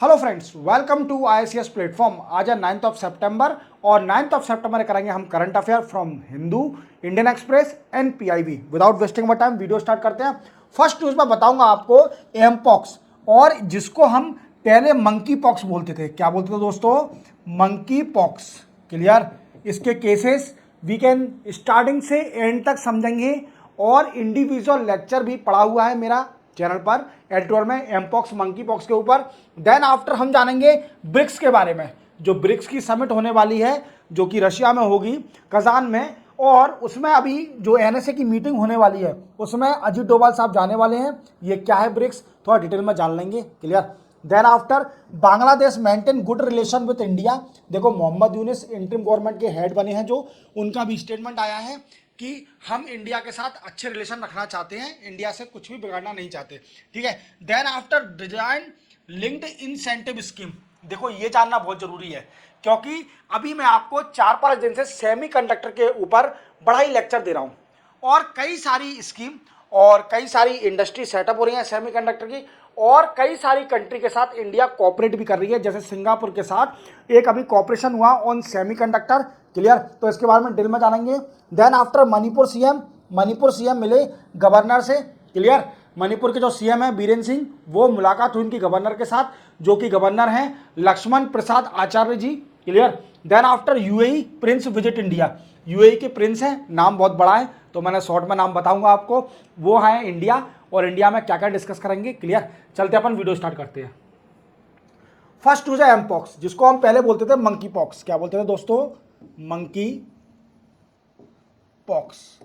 Hello friends, welcome to ICS platform. आज है 9th of सितंबर और 9th ऑफ सितंबर करेंगे हम current affair from Hindu, Indian express and PIB। Without wasting my time video start करते हैं। First news में बताऊंगा आपको एमपॉक्स, और जिसको हम पहले मंकी पॉक्स बोलते थे। क्या बोलते थे दोस्तों? Monkey pox. क्लियर? इसके केसेस वीकेंड स्टार्टिंग से एंड तक समझेंगे, और इंडिविजुअल लेक्चर भी पढ़ा हुआ है मेरा चैनल पर एडिटोर में एमपॉक्स मंकी पॉक्स के ऊपर। देन आफ्टर हम जानेंगे ब्रिक्स के बारे में, जो ब्रिक्स की समिट होने वाली है जो कि रशिया में होगी, कजान में, और उसमें अभी जो NSA की मीटिंग होने वाली है उसमें अजीत डोभाल साहब जाने वाले हैं। ये क्या है ब्रिक्स, थोड़ा डिटेल में जान लेंगे। Clear? Then after Bangladesh maintain good relation with India. देखो, मोहम्मद यूनिस इंटरिम गवर्नमेंट के हेड बने हैं, जो उनका भी स्टेटमेंट आया है कि हम इंडिया के साथ अच्छे रिलेशन रखना चाहते हैं, इंडिया से कुछ भी बिगाड़ना नहीं चाहते। ठीक है? Then after design linked incentive scheme. देखो, ये जानना बहुत जरूरी है, क्योंकि अभी मैं आपको 4-5 दिन से सेमीकंडक्टर के ऊपर बड़ा ही लेक्चर दे रहा हूं, और कई सारी स्कीम और कई सारी इंडस्ट्री सेटअप हो रही है सेमीकंडक्टर की, और कई सारी कंट्री के साथ इंडिया कोऑपरेट भी कर रही है। जैसे सिंगापुर के साथ एक अभी कॉपरेशन हुआ ऑन सेमीकंडक्टर। क्लियर? तो इसके बारे में डिटेल में जानेंगे। देन आफ्टर मणिपुर सीएम मिले गवर्नर से। क्लियर? मणिपुर के जो सीएम है बीरेन सिंह, वो मुलाकात हुई उनकी गवर्नर के साथ, जो कि गवर्नर हैं Lakshman Prasad Acharya ji. Clear? Then after UAE prince visit India. UAE के प्रिंस हैं, नाम बहुत बड़ा है तो मैंने शॉर्ट में नाम बताऊंगा आपको। वो है इंडिया, और इंडिया में क्या क्या डिस्कस करेंगे। क्लियर? चलते अपन वीडियो स्टार्ट करते हैं। फर्स्ट न्यूज है एमपॉक्स, जिसको हम पहले बोलते थे मंकी पॉक्स। क्या बोलते थे दोस्तों? Monkey pox.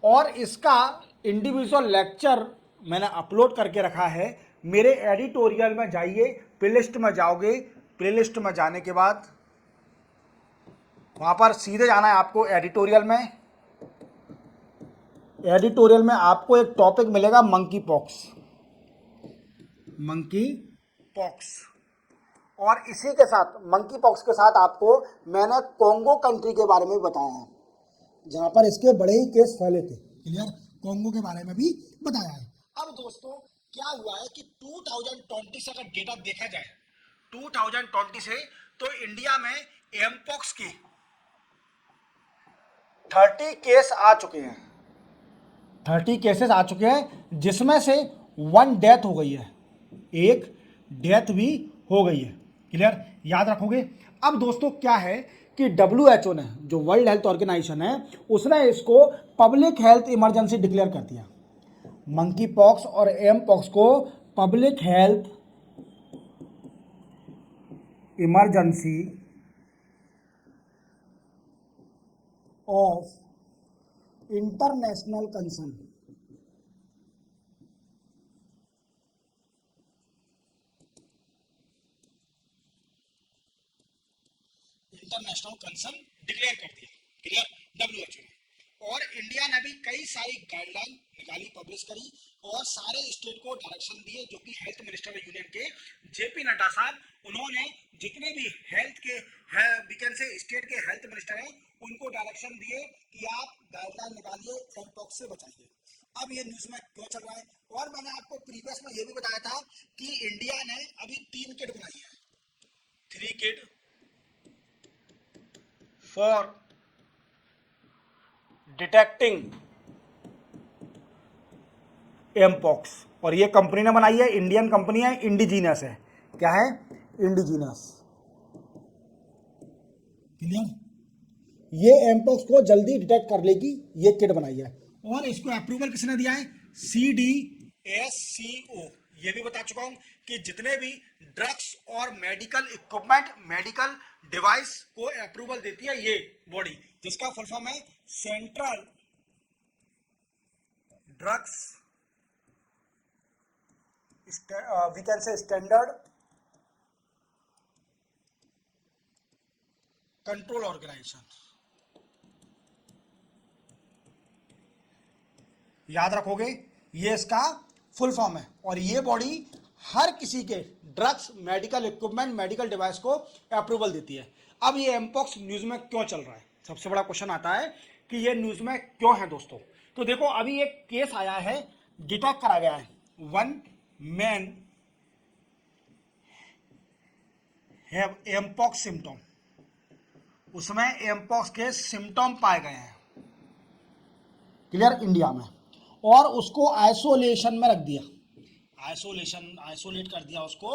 और इसका इंडिविजुअल लेक्चर मैंने अपलोड करके रखा है मेरे एडिटोरियल में। जाइए, प्लेलिस्ट में जाओगे, प्लेलिस्ट में जाने के बाद वहां पर सीधे जाना है आपको एडिटोरियल में। एडिटोरियल में आपको एक टॉपिक मिलेगा मंकी पॉक्स, मंकी पॉक्स। और इसी के साथ मंकी पॉक्स के साथ आपको मैंने कोंगो कंट्री के बारे में बताया है, जहां पर इसके बड़े ही केस फैले थे। क्लियर? कोंगो के बारे में भी बताया है। अब दोस्तों, क्या हुआ है कि 2020 से अगर डेटा देखा जाए, 2020 से, तो इंडिया में एमपॉक्स की 30 केस आ चुके हैं। 30 केसेस आ चुके हैं, जिसमें से 1 डेथ हो गई है, एक डेथ भी हो गई है। क्लियर? याद रखोगे। अब दोस्तों क्या है कि WHO ने, जो वर्ल्ड हेल्थ ऑर्गेनाइजेशन है, उसने इसको पब्लिक हेल्थ इमरजेंसी डिक्लेयर कर दिया। मंकी पॉक्स और एम पॉक्स को public health emergency of international concern, international concern declare कर दिया। क्लियर? WHO ने। और इंडिया ने भी कई सारी गाइडलाइन निकाली, पब्लिश करी, और सारे स्टेट को डायरेक्शन दिए, जो कि हेल्थ मिनिस्टर यूनियन के JP नड्डा साहब, उन्होंने जितने भी हेल्थ के वीकेंड से स्टेट के हेल्थ मिनिस्टर हैं उनको डायरेक्शन दिए कि आप गाइडलाइन निकालिए, एमपॉक्स से बचाइए। अब ये न्यूज में क्यों चल रहा है? और मैंने आपको प्रीवियस में ये भी बताया था कि इंडिया ने अभी 3 किट बनाई है, 3 किट फॉर डिटेक्टिंग एमपॉक्स। और ये कंपनी ने बनाई है, इंडियन कंपनी है, इंडिजीनस है। क्या है? इंडिजीनस। क्लियर? ये एमपॉक्स को जल्दी डिटेक्ट कर लेगी, ये किट बनाई है। और इसको अप्रूवल किसने दिया है? CDSCO। ये भी बता चुका हूं कि जितने भी ड्रग्स और मेडिकल इक्विपमेंट, मेडिकल डिवाइस को अप्रूवल देती है ये बॉडी, जिसका फुल फॉर्म है central drugs we can say standard control organization. याद रखोगे, ये इसका फुल फॉर्म है। और ये बॉडी हर किसी के drugs, medical equipment, medical device को अप्रूवल देती है। अब ये एमपॉक्स न्यूज में क्यों चल रहा है? सबसे बड़ा क्वेश्चन आता है कि ये न्यूज में क्यों है दोस्तों। तो देखो, अभी एक केस आया है, डिटेक्ट करा गया है, 1 मैन हैव एमपॉक्स सिम्टम, उसमें एमपॉक्स के सिम्टम पाए गए हैं, क्लियर, इंडिया में, और उसको आइसोलेशन में रख दिया, आइसोलेट कर दिया उसको,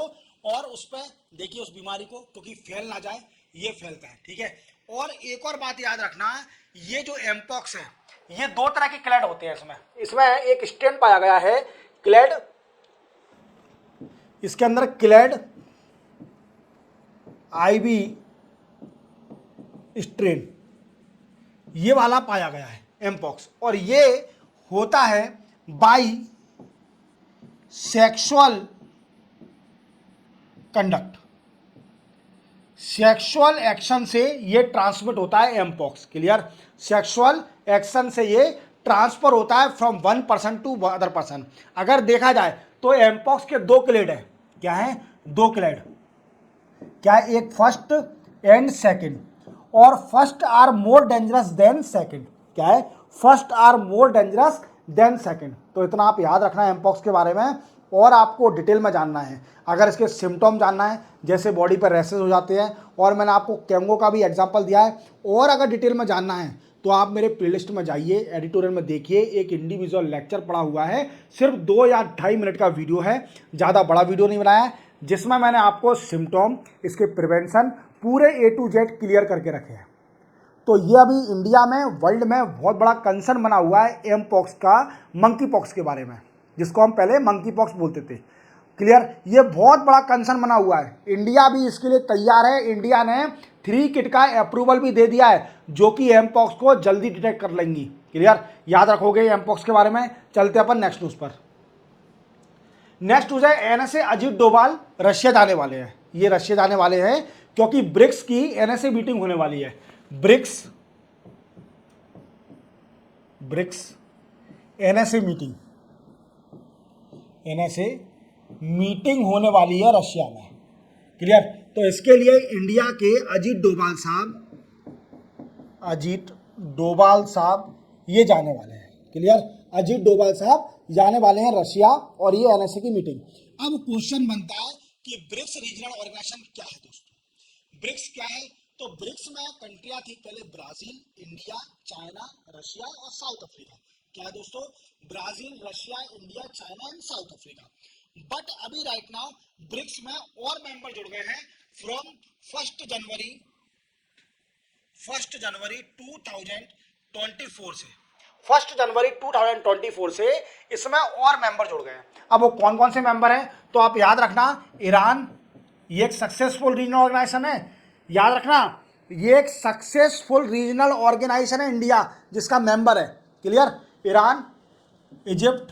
और उस पर देखिए उस बीमारी को, क्योंकि फैल ना जाए, ये फैलता है, ठीक है। और एक और बात याद रखना, ये जो एमपॉक्स है, ये दो तरह के क्लेड होते हैं इसमें एक स्ट्रेन पाया गया है क्लेड, इसके अंदर क्लेड आईवी स्ट्रेन, ये वाला पाया गया है एमपॉक्स, और ये होता है by sexual conduct, sexual action से ये ट्रांसमिट होता है एमपॉक्स, क्लियर, सेक्सुअल एक्शन से ये ट्रांसफर होता है from one person to other person. अगर देखा जाए तो एमपॉक्स के दो क्लेड है, क्या है, दो क्लेड, क्या है, एक फर्स्ट एंड सेकंड, और first are more dangerous than second, क्या है, first are more dangerous than second. तो इतना आप याद रखना है एमपॉक्स के बारे में, और आपको डिटेल में जानना है, अगर इसके सिम्टम जानना है, जैसे बॉडी पर रैसेस हो जाते हैं, और मैंने आपको कैंगो का भी एग्जांपल दिया है, और अगर डिटेल में जानना है तो आप मेरे प्लेलिस्ट में जाइए, एडिटोरियल में देखिए, एक इंडिविजुअल लेक्चर पड़ा हुआ है, सिर्फ 2 या 2.5 मिनट का वीडियो है, ज़्यादा बड़ा वीडियो नहीं बनाया है, जिसमें मैंने आपको सिम्टम, इसके प्रिवेंशन पूरे A to Z क्लियर करके रखे हैं। तो ये अभी इंडिया में, वर्ल्ड में बहुत बड़ा कंसर्न बना हुआ है एम पॉक्स का, मंकी पॉक्स के बारे में, जिसको हम पहले मंकी पॉक्स बोलते थे, क्लियर, ये बहुत बड़ा कंसर्न बना हुआ है, इंडिया भी इसके लिए तैयार है, इंडिया ने 3 किट का अप्रूवल भी दे दिया है, जो कि एम पॉक्स को जल्दी डिटेक्ट कर लेंगी, क्लियर, याद रखोगे एम पॉक्स के बारे में। चलते अपन नेक्स्ट न्यूज़ पर। नेक्स्ट न्यूज़ है, एनएसए अजीत डोभाल रशिया जाने वाले हैं, ये रशिया जाने वाले हैं क्योंकि ब्रिक्स की एनएसए मीटिंग होने वाली है, ब्रिक्स एनएसए मीटिंग होने वाली है रशिया में, क्लियर। तो इसके लिए इंडिया के अजीत डोभाल साहब ये जाने वाले हैं, क्लियर, अजीत डोभाल साहब जाने वाले हैं रशिया, और ये एनएसए की मीटिंग। अब क्वेश्चन बनता है कि ब्रिक्स रीजनल ऑर्गेनाइजेशन क्या है दोस्तों, ब्रिक्स क्या है, तो ब्रिक्स में कंट्रियां थी पहले, ब्राजील, इंडिया, चाइना, रशिया और साउथ अफ्रीका, क्या है दोस्तों, Brazil, Russia, India, China and south Africa. But अभी राइट नाउ ब्रिक्स में और मेंबर जुड़ गए हैं फ्रॉम 1 जनवरी 2024 से, 1 जनवरी 2024 से इसमें और मेंबर जुड़ गए हैं। अब वो कौन कौन से मेंबर हैं, तो आप याद रखना, ईरान, ये एक सक्सेसफुल रीजनल ऑर्गेनाइजेशन है, याद रखना, ये एक सक्सेसफुल रीजनल ऑर्गेनाइजेशन है इंडिया जिसका मेंबर है, clear, Iran, Egypt,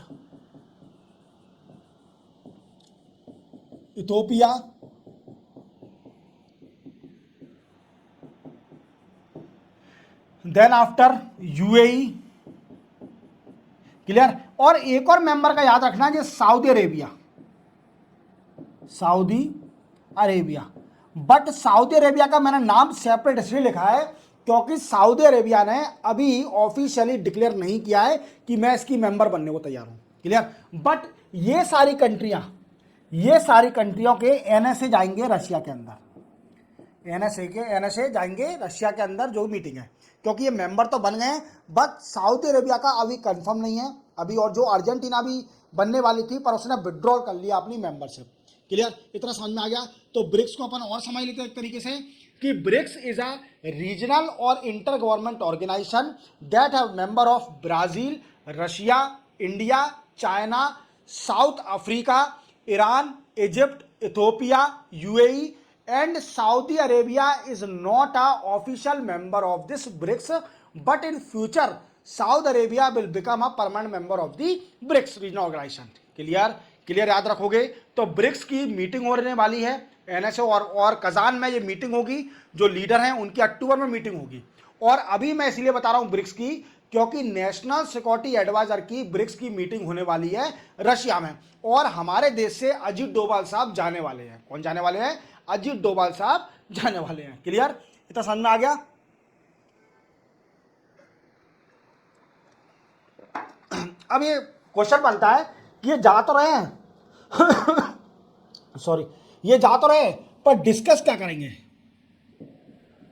Ethiopia, then after UAE, clear, और एक और मेंबर का याद रखना है Saudi Arabia. But Saudi Arabia का मैंने नाम सेपरेट इसलिए लिखा है क्योंकि सऊदी अरेबिया ने अभी ऑफिशियली डिक्लेयर नहीं किया है कि मैं इसकी मेंबर बनने को तैयार हूं, क्लियर। बट ये सारी कंट्रियों के एनएसए जाएंगे रशिया के अंदर, एनएसए जाएंगे रशिया के अंदर जो मीटिंग है, क्योंकि ये मेंबर तो बन गए हैं, बट सऊदी अरेबिया का अभी कंफर्म नहीं है अभी, और जो अर्जेंटीना भी बनने वाली थी पर उसने विड्रॉल कर लिया अपनी मेंबरशिप, क्लियर, इतना समझ में आ गया। तो ब्रिक्स को अपन और समझ लेते हैं एक तरीके से कि ब्रिक्स इज अ रीजनल और inter government organization that have member of Brazil, Russia, India, China, South Africa, Iran, Egypt, Ethiopia, UAE and Saudi Arabia is not a official member of this BRICS, but in future Saudi Arabia will become a permanent member of the BRICS regional organization, clear याद रखोगे। तो BRICS की meeting होने वाली है NSA, और Kazan में ये मीटिंग होगी, जो लीडर हैं उनकी अक्टूबर में मीटिंग होगी, और अभी मैं इसलिए बता रहा हूं ब्रिक्स की क्योंकि नेशनल सिक्योरिटी एडवाइजर की ब्रिक्स की मीटिंग होने वाली है रशिया में, और हमारे देश से अजीत डोभाल साहब जाने वाले हैं। कौन जाने वाले हैं, अजीत डोभाल साहब जाने वाले हैं, क्लियर, इतना समझ में आ गया। अब ये क्वेश्चन बनता है कि ये जा तो रहे हैं सॉरी, ये जा तो रहे हैं पर डिस्कस क्या करेंगे,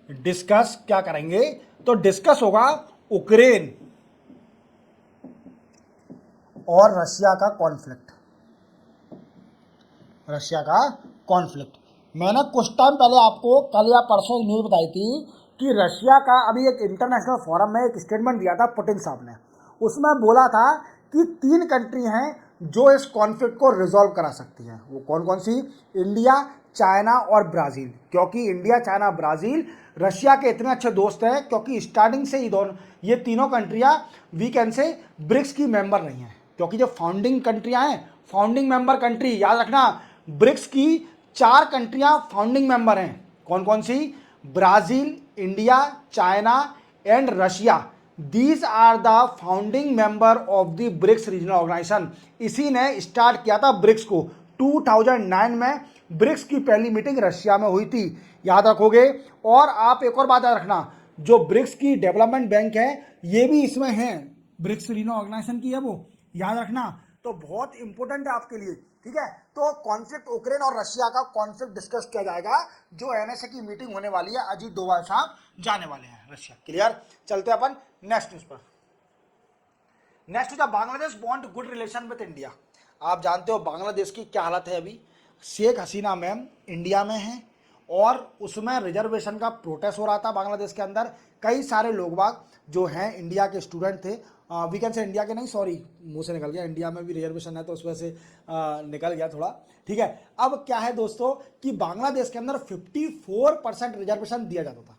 डिस्कस क्या करेंगे, तो डिस्कस होगा यूक्रेन और रशिया का कॉन्फ्लिक्ट, रशिया का कॉन्फ्लिक्ट। मैंने कुछ टाइम पहले आपको कल या परसों न्यूज़ बताई थी कि रशिया का अभी एक इंटरनेशनल फोरम में एक स्टेटमेंट दिया था पुतिन साहब ने। उसमें बोला था कि 3 कंट्री हैं जो इस कॉन्फ्लिक्ट को रिजॉल्व करा सकती हैं। वो कौन कौन सी? इंडिया, चाइना और ब्राज़ील। क्योंकि इंडिया, चाइना, ब्राज़ील रशिया के इतने अच्छे दोस्त हैं क्योंकि स्टार्टिंग से ही दोनों ये तीनों कंट्रियां वी कैन से ब्रिक्स की मेंबर रही हैं। क्योंकि जो फाउंडिंग कंट्रियां हैं, फाउंडिंग मेंबर कंट्री याद रखना, ब्रिक्स की 4 कंट्रियां फाउंडिंग मेंबर हैं। कौन कौन सी? Brazil, India, China and Russia. These are the founding member of the BRICS regional organization. इसी ने स्टार्ट किया था ब्रिक्स को। 2009 में ब्रिक्स की पहली मीटिंग रशिया में हुई थी, याद रखोगे। और आप एक और बात याद रखना, जो ब्रिक्स की डेवलपमेंट बैंक है ये भी इसमें है, ब्रिक्स रीजनल ऑर्गेनाइजेशन की है वो, याद रखना। तो बहुत इंपॉर्टेंट है आपके लिए, ठीक है। तो कॉन्फ्लिक्ट यूक्रेन और रशिया का कॉन्फ्लिक्ट डिस्कस किया जाएगा, जो एनएसए की मीटिंग होने वाली है। अजीत डोभाल साहब जाने वाले हैं रशिया। क्लियर? चलते अपन नेक्स्ट न्यूज पर। Next news, Bangladesh want good relation with India. आप जानते हो बांग्लादेश की क्या हालत है अभी। शेख हसीना मैम इंडिया में हैं और उसमें रिजर्वेशन का प्रोटेस्ट हो रहा था बांग्लादेश के अंदर। कई सारे लोग बाग जो हैं इंडिया के स्टूडेंट थे, वी कैन से इंडिया के नहीं, सॉरी मुंह से निकल गया, इंडिया में भी रिजर्वेशन है तो उस वजह से निकल गया थोड़ा, ठीक है। अब क्या है दोस्तों कि बांग्लादेश के अंदर 54% रिजर्वेशन दिया जाता था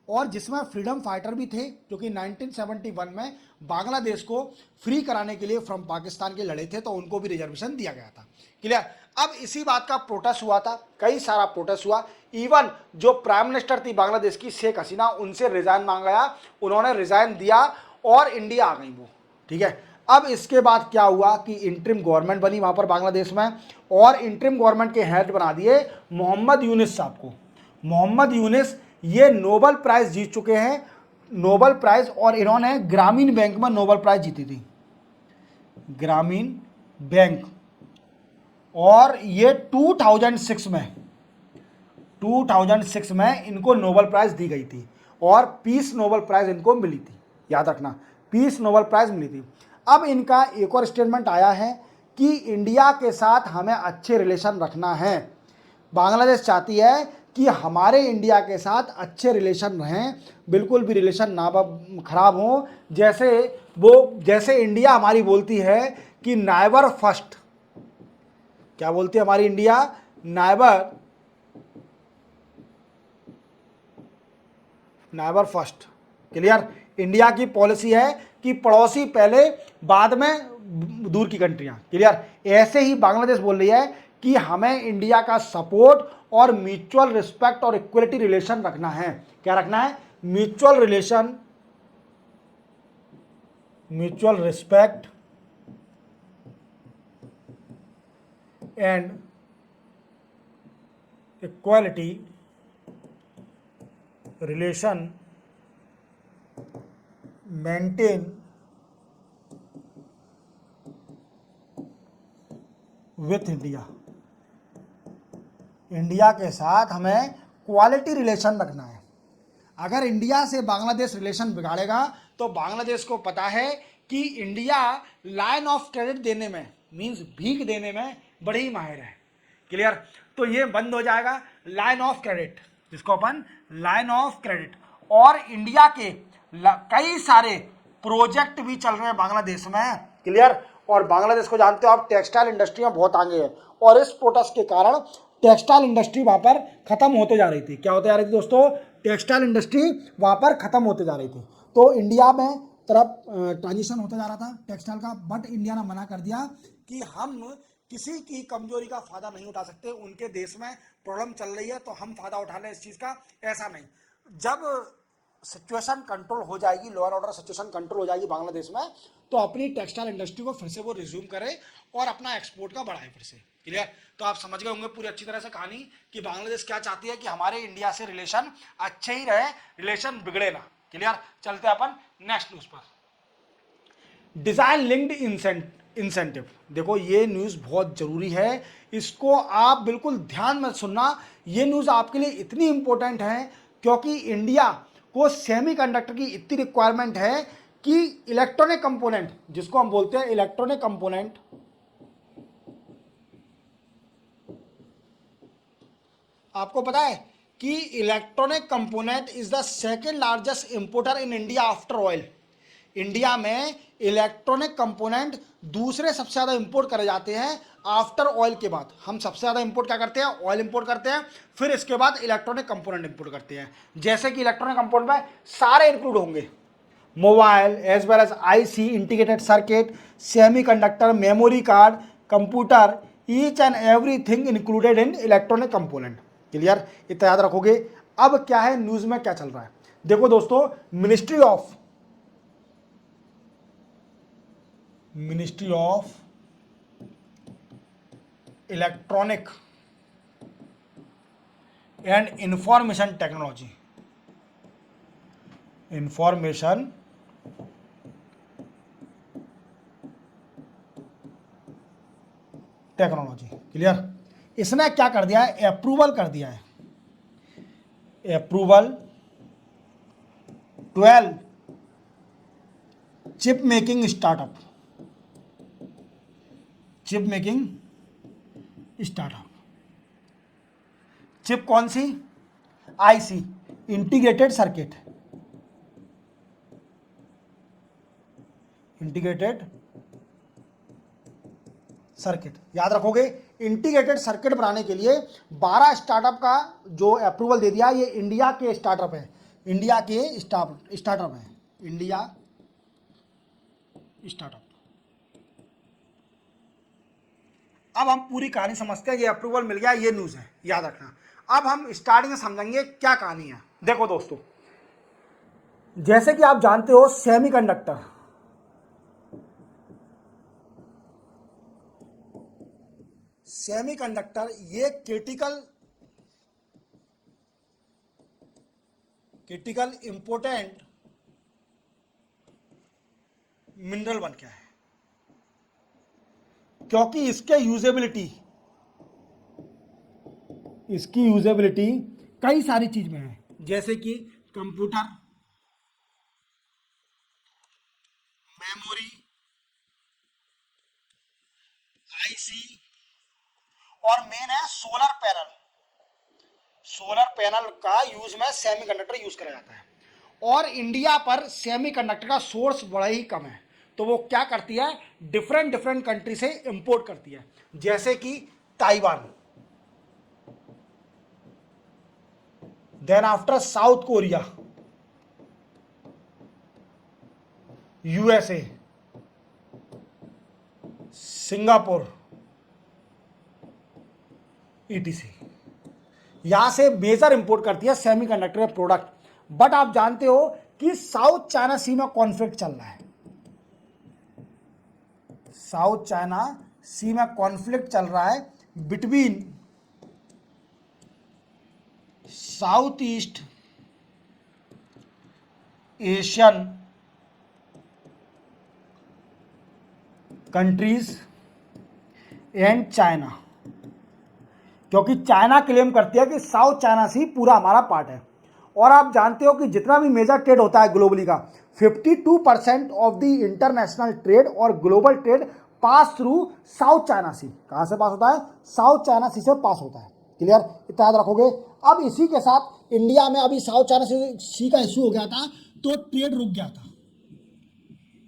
और जिसमें फ्रीडम फाइटर भी थे जो कि 1971 में बांग्लादेश को फ्री कराने के लिए फ्रॉम पाकिस्तान के लड़े थे, तो उनको भी रिजर्वेशन दिया गया था। क्लियर? अब इसी बात का प्रोटेस्ट हुआ था, कई सारा प्रोटेस्ट हुआ। इवन जो प्राइम मिनिस्टर थी बांग्लादेश की शेख हसीना, उनसे रिजाइन मांगा गया, उन्होंने रिजाइन दिया और इंडिया आ गई वो, ठीक है। अब इसके बाद क्या हुआ कि इंटरिम गवर्नमेंट बनी वहां पर बांग्लादेश में और इंटरिम गवर्नमेंट के हेड बना दिए मोहम्मद यूनिस साहब को। मोहम्मद यूनिस ये नोबेल प्राइज जीत चुके हैं, नोबेल प्राइज, और इन्होंने ग्रामीण बैंक में नोबेल प्राइज जीती थी, ग्रामीण बैंक। और ये 2006 में इनको नोबेल प्राइज दी गई थी और पीस नोबेल प्राइज इनको मिली थी, याद रखना, पीस नोबेल प्राइज मिली थी। अब इनका एक और स्टेटमेंट आया है कि इंडिया के साथ हमें अच्छे रिलेशन रखना है। बांग्लादेश चाहती है कि हमारे इंडिया के साथ अच्छे रिलेशन रहें, बिल्कुल भी रिलेशन ना खराब हो। जैसे इंडिया हमारी बोलती है कि नाइबर फर्स्ट, क्या बोलती है हमारी India? Neighbour first. Clear? India की पॉलिसी है कि पड़ोसी पहले, बाद में दूर की कंट्रियां। क्लियर? ऐसे ही बांग्लादेश बोल रही है कि हमें इंडिया का सपोर्ट और म्यूचुअल रिस्पेक्ट और इक्वलिटी रिलेशन रखना है। क्या रखना है? Mutual relation, mutual respect and equality relation maintain with India. India के साथ हमें क्वालिटी रिलेशन रखना है। अगर इंडिया से बांग्लादेश रिलेशन बिगाड़ेगा तो बांग्लादेश को पता है कि इंडिया लाइन ऑफ क्रेडिट देने में, मींस भीख देने में बड़े ही माहिर है। क्लियर? तो ये बंद हो जाएगा लाइन ऑफ क्रेडिट, जिसको अपन लाइन ऑफ क्रेडिट। और इंडिया के कई सारे प्रोजेक्ट भी चल रहे हैं बांग्लादेश में। क्लियर? और बांग्लादेश को जानते हो आप, टेक्सटाइल इंडस्ट्री में बहुत आगे है और इस प्रोटेस्ट के कारण टेक्सटाइल इंडस्ट्री वहां पर खत्म होते जा रही थी। क्या होते जा रही थी दोस्तों? टेक्सटाइल इंडस्ट्री वहां पर खत्म होते जा रही थी। तो इंडिया में तरफ ट्रांजिशन होता जा रहा था टेक्सटाइल का, बट इंडिया ने मना कर दिया कि हम किसी की कमजोरी का फायदा नहीं उठा सकते। उनके देश में प्रॉब्लम चल रही है तो हम फायदा उठा लें इस चीज का, ऐसा नहीं। जब सिचुएशन कंट्रोल हो जाएगी, law and order situation control हो जाएगी बांग्लादेश में, तो अपनी टेक्सटाइल इंडस्ट्री को फिर से वो रिज्यूम करे और अपना एक्सपोर्ट का बढ़ाए फिर से। क्लियर? तो आप समझ गए होंगे पूरी अच्छी तरह से कहानी कि बांग्लादेश क्या चाहती है कि हमारे इंडिया से रिलेशन अच्छे ही रहे, रिलेशन बिगड़े ना। क्लियर? चलते अपन नेक्स्ट न्यूज पर। Design linked incentive. देखो ये न्यूज़ बहुत ज़रूरी है, इसको आप बिल्कुल ध्यान में सुनना। ये न्यूज़ आपके लिए इतनी इंपॉर्टेंट है क्योंकि इंडिया को सेमीकंडक्टर की इतनी रिक्वायरमेंट है कि इलेक्ट्रॉनिक कंपोनेंट, जिसको हम बोलते हैं इलेक्ट्रॉनिक कंपोनेंट, आपको पता है कि electronic component is the second largest importer in India after oil. India में इलेक्ट्रॉनिक कंपोनेंट दूसरे सबसे ज़्यादा इंपोर्ट करे जाते हैं आफ्टर ऑयल के बाद। हम सबसे ज़्यादा इंपोर्ट क्या करते हैं? ऑयल इंपोर्ट करते हैं, फिर इसके बाद इलेक्ट्रॉनिक कंपोनेंट इंपोर्ट करते हैं। जैसे कि इलेक्ट्रॉनिक कंपोनेंट में सारे इंक्लूड होंगे, mobile as well as IC, integrated circuit, semiconductor, memory card, computer, each and everything included in electronic component. Clear? इतना याद रखोगे। अब क्या है न्यूज में क्या चल रहा है, देखो दोस्तों, ministry of electronic and information technology, information technology, clear, इसने क्या कर दिया है? अप्रूवल कर दिया है, approval 12 chip making startup, chip making startup. Chip कौन सी? IC, integrated circuit, integrated circuit, याद रखोगे। इंटीग्रेटेड सर्किट बनाने के लिए 12 स्टार्टअप का जो अप्रूवल दे दिया, ये इंडिया के स्टार्टअप है, इंडिया के स्टार्टअप है, इंडिया स्टार्टअप। अब हम पूरी कहानी समझते हैं, ये अप्रूवल मिल गया, ये न्यूज़ है, याद रखना। अब हम स्टार्टिंग में समझेंगे क्या कहानी है। देखो दोस्तों, जैसे कि आप जानते हो सेमीकंडक्टर, सेमीकंडक्टर ये क्रिटिकल इंपोर्टेंट मिनरल बन गया है क्योंकि इसकी यूजेबिलिटी कई सारी चीज में है, जैसे कि कंप्यूटर, मेमोरी, आईसी, और मेन है सोलर पैनल। सोलर पैनल का यूज में सेमीकंडक्टर यूज करा जाता है, और इंडिया पर सेमीकंडक्टर का सोर्स बड़ा ही कम है, तो वो क्या करती है? डिफरेंट डिफरेंट कंट्री से इंपोर्ट करती है, जैसे कि Taiwan, then after South Korea, USA, Singapore, etc, यहां से मेजर इंपोर्ट करती है सेमीकंडक्टर के प्रोडक्ट। बट आप जानते हो कि साउथ चाइना सी में कॉन्फ्लिक्ट चल रहा है, साउथ चाइना सी में कॉन्फ्लिक्ट चल रहा है between south east Asian countries and China, क्योंकि चाइना क्लेम करती है कि साउथ चाइना सी पूरा हमारा पार्ट है। और आप जानते हो कि जितना भी मेजर ट्रेड होता है ग्लोबली का, 52% ऑफ द इंटरनेशनल ट्रेड और global trade pass through South China Sea. कहां से पास होता है? साउथ चाइना सी से पास होता है। क्लियर? इतना याद रखोगे। अब इसी के साथ इंडिया में अभी साउथ चाइना सी का इश्यू हो गया था, तो ट्रेड रुक गया था।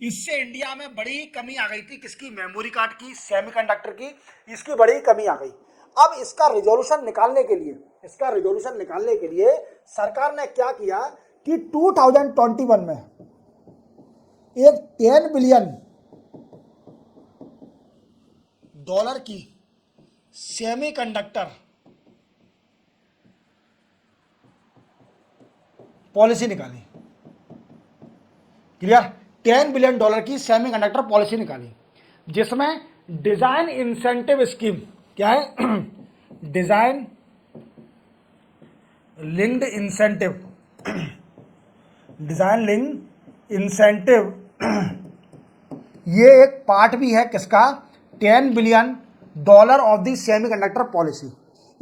इससे इंडिया में बड़ी कमी आ गई थी, किसकी? मेमोरी कार्ड की, सेमीकंडक्टर की, इसकी बड़ी कमी आ गई। अब इसका रिजोल्यूशन निकालने के लिए सरकार ने क्या किया कि 2021 में एक $10 बिलियन की सेमीकंडक्टर पॉलिसी निकाली। क्लियर? $10 बिलियन की सेमीकंडक्टर पॉलिसी निकाली, जिसमें डिजाइन इंसेंटिव स्कीम, क्या है? Design linked incentive, design linked incentive, ये एक पार्ट भी है किसका, $10 billion of the semiconductor policy.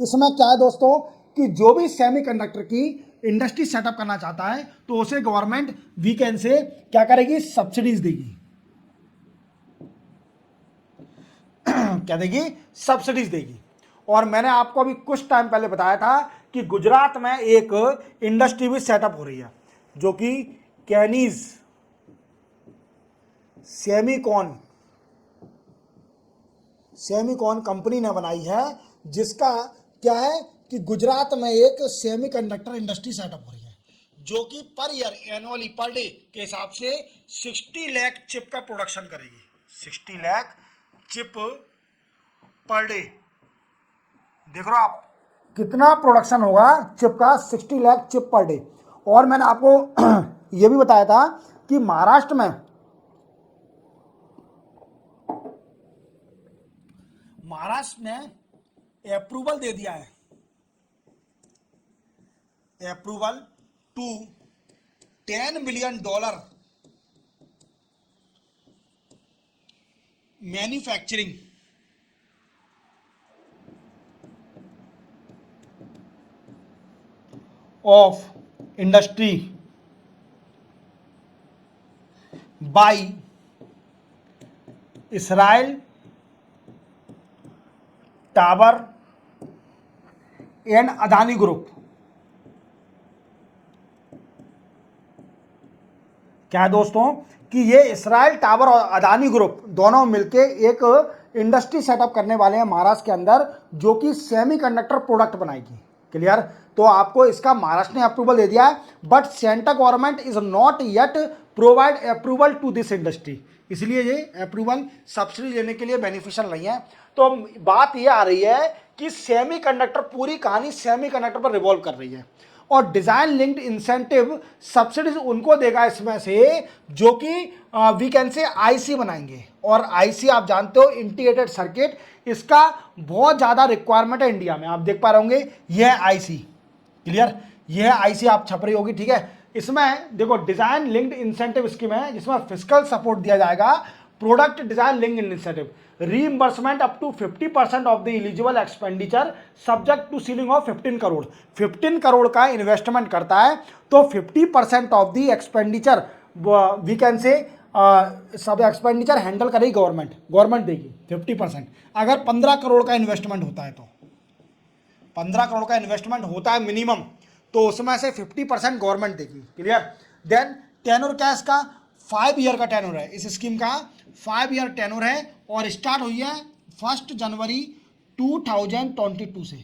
इसमें क्या है दोस्तों कि जो भी सेमीकंडक्टर की इंडस्ट्री सेटअप करना चाहता है तो उसे गवर्नमेंट वीकेंड से क्या करेगी, सब्सिडीज देगी। क्या देगी, सब्सिडीज देगी। और मैंने आपको अभी कुछ टाइम पहले बताया था कि गुजरात में एक इंडस्ट्री भी सेटअप हो रही है जो कि कैनीज सेमीकॉन कंपनी ने बनाई है, जिसका क्या है कि गुजरात में एक सेमीकंडक्टर इंडस्ट्री सेटअप हो रही है जो कि per year annually per day के हिसाब से 60 लाख चिप का प्रोडक्शन करेगी। 60 लाख चिप पर डे, देख रहे हो आप कितना प्रोडक्शन होगा चिप का, 60 लाख चिप पर डे। और मैंने आपको यह भी बताया था कि महाराष्ट्र ने अप्रूवल दे दिया है, approval to $10 billion manufacturing of industry by Israel tower and Adani group. क्या है दोस्तों कि ये इसराइल टावर और अदानी ग्रुप दोनों मिलके एक इंडस्ट्री सेटअप करने वाले हैं महाराष्ट्र के अंदर, जो कि सेमीकंडक्टर प्रोडक्ट बनाएगी। क्लियर। तो आपको इसका महाराष्ट्र ने अप्रूवल दे दिया है, but central government is not yet provide approval to this industry, इसलिए ये अप्रूवल सब्सिडी लेने के लिए बेनिफिशियल नहीं है। तो बात ये आ रही है कि सेमीकंडक्टर, पूरी कहानी सेमीकंडक्टर पर रिवॉल्व कर रही है, और डिजाइन लिंक्ड इंसेंटिव सब्सिडीज उनको देगा इसमें से जो कि वी कैन से आईसी बनाएंगे। और आईसी आप जानते हो इंटीग्रेटेड सर्किट, इसका बहुत ज्यादा रिक्वायरमेंट है इंडिया में। आप देख पा रहे होंगे यह आईसी, क्लियर, यह आईसी आप छप रही होगी, ठीक है। इसमें देखो डिजाइन लिंक्ड इंसेंटिव स्कीम है जिसमें फिजिकल सपोर्ट दिया जाएगा, product design linked incentive, reimbursement up to 50% of the eligible expenditure subject to ceiling of 15 crore. 15 crore का इन्वेस्टमेंट करता है तो 50% of the expenditure we can say sub expenditure handle करेगी government देगी 50%। अगर 15 करोड़ का इन्वेस्टमेंट होता है, तो 15 करोड़ का इन्वेस्टमेंट होता है मिनिमम, तो उसमें से 50% गवर्नमेंट देगी। क्लियर। देन टेनर क्या इसका, 5 ईयर का टेनर है इस स्कीम का, 5 ईयर टेनर है, और स्टार्ट हुई है 1 जनवरी 2022 से।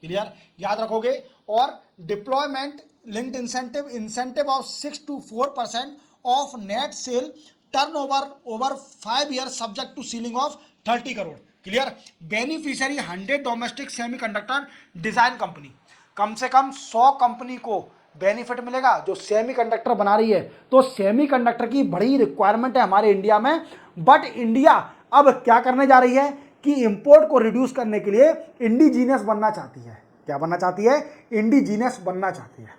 क्लियर, याद रखोगे। और deployment linked incentive of 6 to 4% of net sale turnover over 5 year subject to ceiling of 30 crore. Clear. Beneficiary 100 domestic semiconductor design company, कम से कम 100 कंपनी को बेनिफिट मिलेगा जो सेमीकंडक्टर बना रही है। तो सेमीकंडक्टर की बड़ी रिक्वायरमेंट है हमारे इंडिया में, बट इंडिया अब क्या करने जा रही है कि इंपोर्ट को रिड्यूस करने के लिए इंडिजीनियस बनना चाहती है। क्या बनना चाहती है, इंडिजीनियस बनना चाहती है।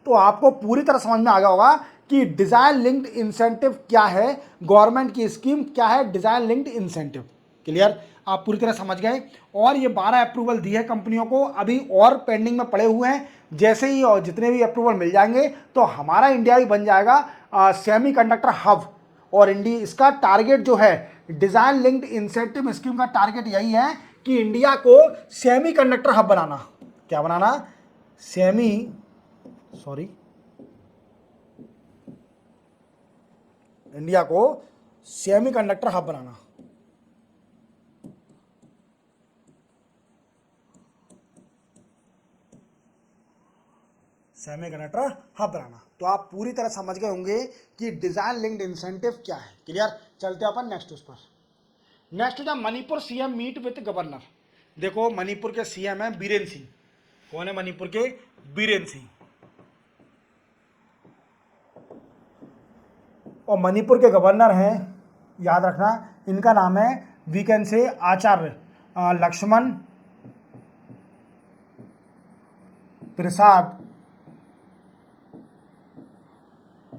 तो आपको पूरी तरह समझ में आ गया होगा कि डिजाइन लिंक्ड इंसेंटिव क्या है, गवर्नमेंट की स्कीम क्या है डिजाइन लिंक्ड इंसेंटिव। क्लियर, आप पूरी तरह समझ गए। और ये 12 अप्रूवल दिए हैं कंपनियों को, अभी और पेंडिंग में पड़े हुए हैं। जैसे ही और जितने भी अप्रूवल मिल जाएंगे तो हमारा इंडिया भी बन जाएगा सेमीकंडक्टर हब। और इंडिया इसका टारगेट जो है डिजाइन लिंक्ड इंसेंटिव स्कीम का टारगेट यही है कि इंडिया को सेमीकंडक्टर हब बनाना। क्या बनाना, इंडिया को सेमीकंडक्टर हब बनाना। सेमीकंडक्टर हब बनाना। तो आप पूरी तरह समझ गए होंगे कि डिजाइन लिंक्ड इंसेंटिव क्या है। क्लियर। चलते हैं अपन नेक्स्ट उस पर। नेक्स्ट है Manipur CM meet with governor. देखो मणिपुर के सीएम है बीरेन सिंह। कौन है मणिपुर के, बीरेन सिंह। और मणिपुर के गवर्नर हैं, याद रखना इनका नाम है वी कैन से आचार्य लक्ष्मण प्रसाद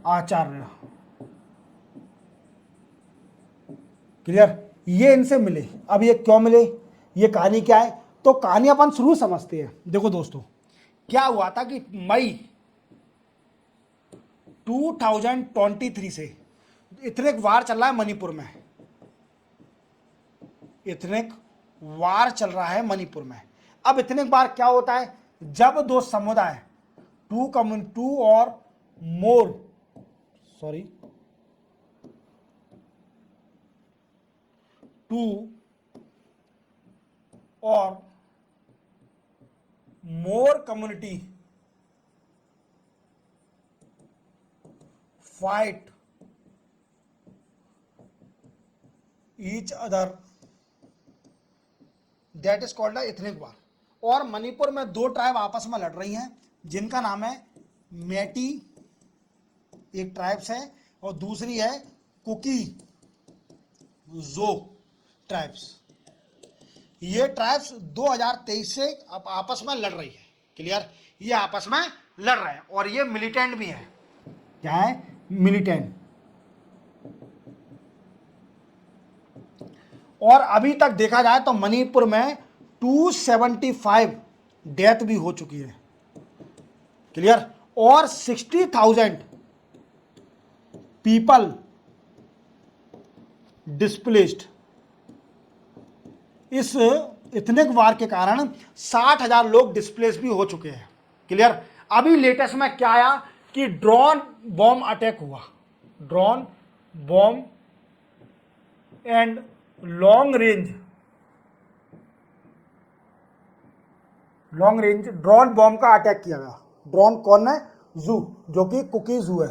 आचार्य। क्लियर। ये इनसे मिले। अब ये क्यों मिले, ये कहानी क्या है, तो कहानी अपन शुरू समझते हैं। देखो दोस्तों, क्या हुआ था कि मई 2023 से इथनिक वार चल रहा है मणिपुर में। इथनिक वार चल रहा है मणिपुर में। अब इथनिक वार क्या होता है, जब दो समुदाय, टू और मोर, सॉरी, टू और more community fight each other, that is called ethnic war. और मणिपुर में दो ट्राइब आपस में लड़ रही हैं, जिनका नाम है मेटी, एक ट्राइब्स है, और दूसरी है कुकी जो ट्राइब्स। ये ट्राइब्स 2023 से अब आपस में लड़ रही है। क्लियर, ये आपस में लड़ रहे हैं और ये मिलिटेंट भी है। क्या है, मिलिटेंट। और अभी तक देखा जाए तो मणिपुर में 275 डेथ भी हो चुकी है। क्लियर, और 60,000 पीपल डिस्प्लेस्ड। इस इथनिक वार के कारण 60,000 लोग डिस्प्लेस भी हो चुके हैं। क्लियर। अभी लेटेस्ट में क्या आया कि ड्रोन बॉम्ब अटैक हुआ। Drone bomb and long range drone bomb का अटैक किया गया। ड्रोन कौन है, जू, जो कि कुकी जू है।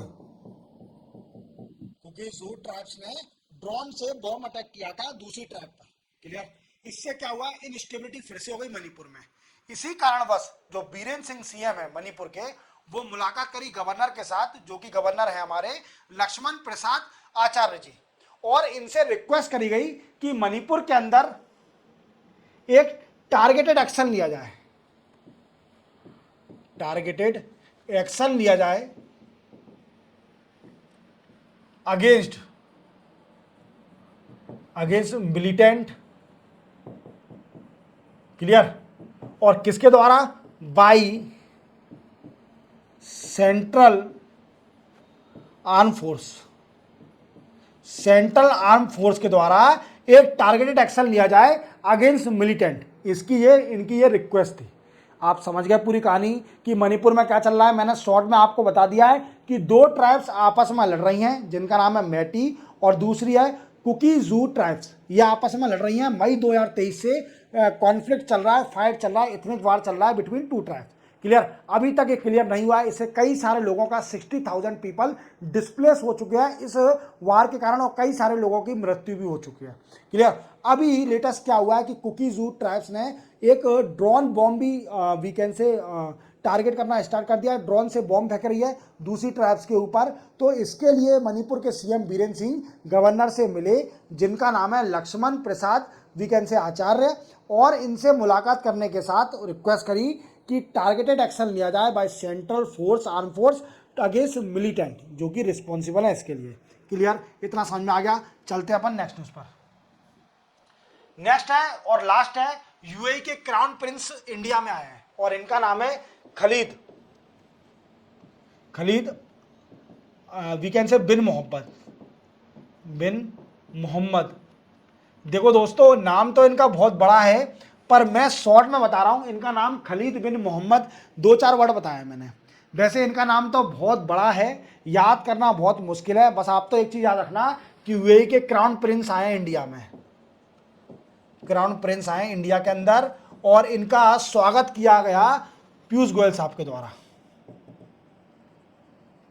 कुकी जू ट्राइब्स ने ड्रोन से बॉम्ब अटैक किया था दूसरी ट्राइब पर। क्लियर। इससे क्या हुआ, इनस्टेबिलिटी फिर से हो गई मणिपुर में। इसी कारणवश जो बीरेन सिंह सीएम है मणिपुर के, वो मुलाकात करी गवर्नर के साथ, जो कि गवर्नर है हमारे लक्ष्मण प्रसाद आचार्य जी, और इनसे रिक्वेस्ट करी गई कि मणिपुर के अंदर एक टारगेटेड एक्शन लिया जाए। टारगेटेड एक्शन लिया जाए अगेंस्ट मिलिटेंट। क्लियर। और किसके द्वारा, by central arm force. Central arm force के द्वारा एक टारगेटेड एक्शन लिया जाए अगेंस्ट मिलिटेंट। इनकी ये रिक्वेस्ट थी। आप समझ गए पूरी कहानी कि मणिपुर में क्या चल रहा है। मैंने शॉर्ट में आपको बता दिया है कि दो ट्राइब्स आपस में लड़ रही हैं, जिनका नाम है मेटी और दूसरी है कुकी जू ट्राइब्स। ये आपस में लड़ रही हैं। मई 2023 से कॉन्फ्लिक्ट चल रहा है, फाइट चल रहा है, इथनिक वार चल रहा है बिटवीन टू ट्राइब्स। क्लियर। अभी तक ये क्लियर नहीं हुआ है। इससे कई सारे लोगों का 60,000 पीपल डिस्प्लेस हो चुके हैं इस वार के कारण, और कई सारे लोगों की मृत्यु भी हो चुकी है। क्लियर। अभी लेटेस्ट क्या हुआ है कि कुकी जू ट्राइब्स ने एक ड्रोन बॉम्ब भी वीकेंड से टारगेट करना स्टार्ट कर दिया है। ड्रोन से बॉम्ब फेंक रही है दूसरी ट्राइब्स के ऊपर। तो इसके लिए मणिपुर के सीएम बीरेन सिंह गवर्नर से मिले, जिनका नाम है लक्ष्मण प्रसाद वीकेंड से आचार्य, और इनसे मुलाकात करने के साथ रिक्वेस्ट करी कि टारगेटेड एक्शन लिया जाए by central force, arm force against militant, जो कि रिस्पॉन्सिबल है इसके लिए। क्लियर, इतना समझ में आ गया। चलते अपन नेक्स्ट न्यूज पर। नेक्स्ट है और लास्ट है, यूएई के क्राउन प्रिंस इंडिया में आए हैं और इनका नाम है खलीद वी कैन से बिन मोहम्मद। देखो दोस्तों, नाम तो इनका बहुत बड़ा है, पर मैं शॉर्ट में बता रहा हूं। इनका नाम खलीद बिन मोहम्मद, 2-4 वर्ड बताया मैंने। वैसे इनका नाम तो बहुत बड़ा है, याद करना बहुत मुश्किल है। बस आप तो एक चीज याद रखना कि यूएई के क्राउन प्रिंस आए इंडिया में, क्राउन प्रिंस आए इंडिया के अंदर, और इनका स्वागत किया गया पीयूष गोयल साहब के द्वारा।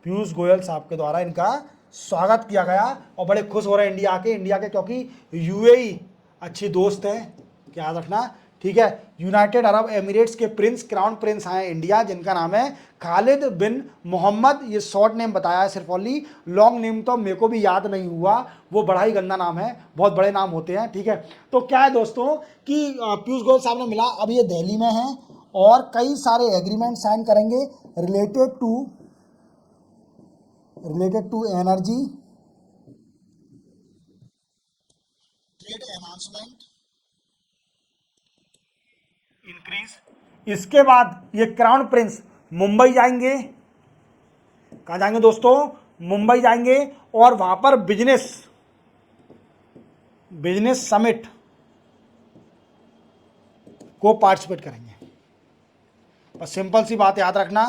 पीयूष गोयल साहब के द्वारा इनका स्वागत किया गया, और बड़े खुश हो रहे हैं इंडिया के, क्योंकि यूएई अच्छी दोस्त है। क्या याद रखना, ठीक है। यूनाइटेड अरब एमिरेट्स के प्रिंस, क्राउन प्रिंस आए इंडिया, जिनका नाम है खालिद बिन मोहम्मद। ये शॉर्ट नेम बताया है सिर्फ ओनली, लॉन्ग नेम तो मेरे को भी याद नहीं हुआ, वो बड़ा ही गंदा नाम है, बहुत बड़े नाम होते हैं। ठीक है, तो क्या है दोस्तों कि पीयूष गोयल साहब ने मिला, अब ये दिल्ली में है, और कई सारे एग्रीमेंट साइन करेंगे related to energy, trade enhancement increase. इसके बाद ये क्राउन प्रिंस मुंबई जाएंगे। कहां जाएंगे दोस्तों? मुंबई जाएंगे और वहां पर बिजनेस समिट को पार्टिसिपेट करेंगे। बस सिंपल सी बात याद रखना,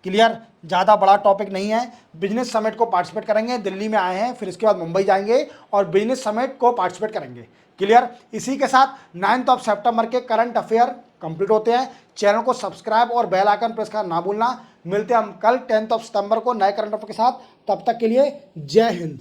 क्लियर, ज़्यादा बड़ा टॉपिक नहीं है। बिजनेस समिट को पार्टिसिपेट करेंगे, दिल्ली में आए हैं, फिर इसके बाद मुंबई जाएंगे और बिजनेस समिट को पार्टिसिपेट करेंगे। क्लियर। इसी के साथ 9 सितंबर के करंट अफेयर कंप्लीट होते हैं। चैनल को सब्सक्राइब और बेल आइकन प्रेस करना ना भूलना। मिलते हैं हम कल 10 सितंबर को नए करंट अफेयर के साथ। तब तक के लिए जय हिंद।